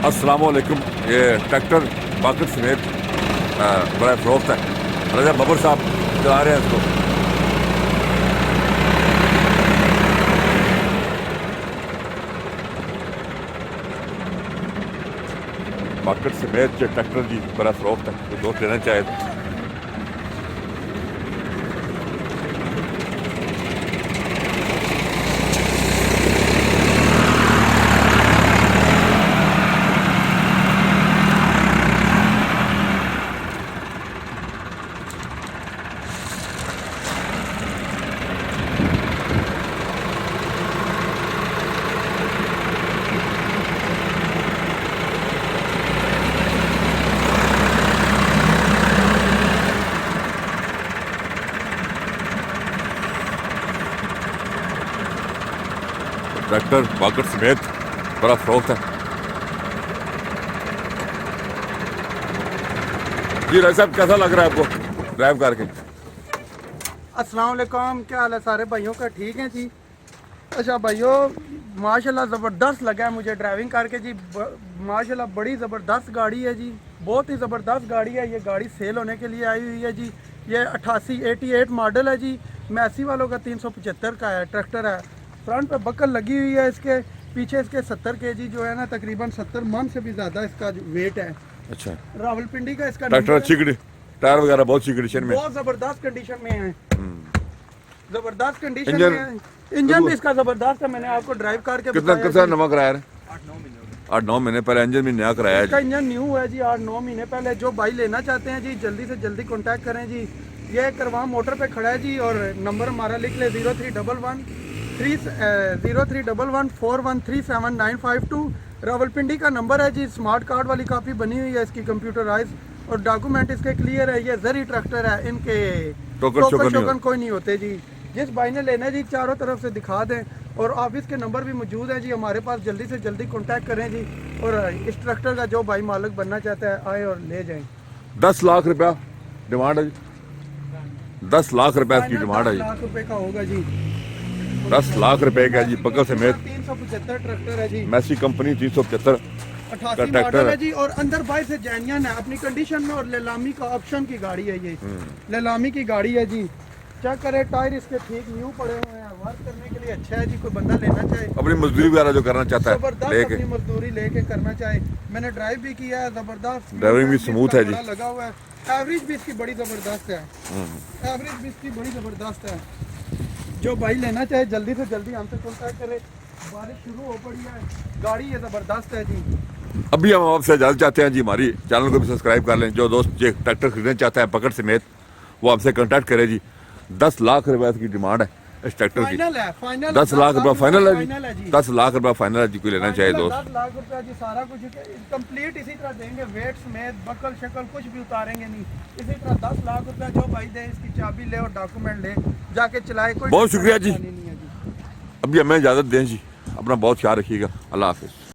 अस्सलामुअलैकुम। ये ट्रैक्टर बाकर समेत बड़ा फरोख्त है। रजा बबर साहब चला रहे हैं इसको। बाकर समेत जो ट्रैक्टर जी बड़ा फरोख्त है, तो दोस्त लेना चाहे तो ट्रैक्टर बाकर समेत बड़ा फरोख्त है जी। राय साहब कैसा लग रहा है आपको ड्राइव करके? अस्सलाम वालेकुम, क्या हाल है सारे भाइयों का? ठीक है जी। अच्छा भाइयों, माशाल्लाह ज़बरदस्त लगा है मुझे ड्राइविंग करके जी। माशाल्लाह बड़ी ज़बरदस्त गाड़ी है जी, बहुत ही ज़बरदस्त गाड़ी है। ये गाड़ी सेल होने के लिए आई हुई है जी। ये 88 मॉडल है जी। मैसी वालों का 375 का है, ट्रैक्टर है। फ्रंट पे बकल लगी हुई है इसके, पीछे इसके 70 kg जो है ना, तकरीबन 70 मन से भी ज़्यादा इसका वेट है। अच्छा, रावलपिंडी का इसका ट्रैक्टर अच्छी टायर वगैरह बहुत अच्छी कंडीशन में, बहुत ज़बरदस्त कंडीशन में है, जबरदस्त कंडीशन में है। इंजन भी इसका जबरदस्त है। मैंने आपको ड्राइव करके कितना नवा कराया है? 8-9 महीने पहले इंजन भी नया कराया है। इसका इंजन न्यू है जी, 8-9 महीने पहले। जो भाई लेना चाहते हैं जी, जल्दी से जल्दी कांटेक्ट करें जी। ये करवा मोटर पे खड़ा है जी, और नंबर हमारा लिख ले 0311413795 रावलपिंडी का नंबर है जी। स्मार्ट कार्ड वाली कापी बनी हुई है इसकी, कंप्यूटराइज, और डॉक्यूमेंट इसके क्लियर है। ये जरी ट्रैक्टर है, इनके टोकन कोई नहीं होते जी। जिस भाई ने लेना है जी, चारों तरफ से दिखा दें, और ऑफिस के नंबर भी मौजूद है जी हमारे पास। जल्दी से जल्दी कांटेक्ट करें जी, और इस ट्रैक्टर का जो भाई मालिक बनना चाहता है आए और ले जाएं। 10 लाख रुपया डिमांड है जी। 10 लाख रुपया की डिमांड है जी। 10 लाख रुपए का होगा जी। 10 लाख रुपए का जी, बकल समेत 375 ट्रैक्टर है जी। मैसी कंपनी 375 88 मॉडल है जी, और अंदर बाहर से जेन्युइन है अपनी कंडीशन में, और लेलामी का ऑप्शन की गाड़ी है ये। लेलामी की गाड़ी है जी। चेक करें, टायर इसके ठीक न्यू पड़े हुए हैं, वर्क करने के लिए अच्छा है जी। कोई बंदा लेना चाहे, अपनी मजदूरी वगैरह जो करना चाहता है जबरदस्त लेके, अपनी मजदूरी लेके करना चाहे। मैंने ड्राइव भी किया है, जबरदस्त ड्राइविंग भी स्मूथ है जी। लगा हुआ है। एवरेज भी इसकी बड़ी जबरदस्त है, एवरेज भी इसकी बड़ी जबरदस्त है। जो भाई लेना चाहे जल्दी से जल्दी हमसे कॉन्टैक्ट करे। बारिश शुरू हो पड़ी है, गाड़ी ये जबरदस्त है जी। अभी हम आपसे इजाजत चाहते हैं जी। हमारी चैनल को भी सब्सक्राइब कर लें। जो दोस्त ये ट्रैक्टर खरीदना चाहता है पकड़ समेत, वो हमसे कांटेक्ट करे जी। 10 लाख रुपए की डिमांड है इस ट्रैक्टर की। फाइनल 10 लाख रुपया फाइनल है जी। 10 लाख रुपया फाइनल है जी। कोई लेना चाहे दोस्त, 10 लाख रुपया जी, सारा कुछ कंप्लीट इसी तरह देंगे। वेट समेत बकल शक्ल कुछ भी उतारेंगे नहीं, इसी तरह 10 लाख रुपया जो भाई दे, इसकी चाबी ले और डॉक्यूमेंट ले, जाके चलाए। कोई बहुत शुक्रिया जी। नहीं है जी। अभी हमें इजाज़त दें जी। अपना बहुत ख्याल रखिएगा। अल्लाह हाफिज़।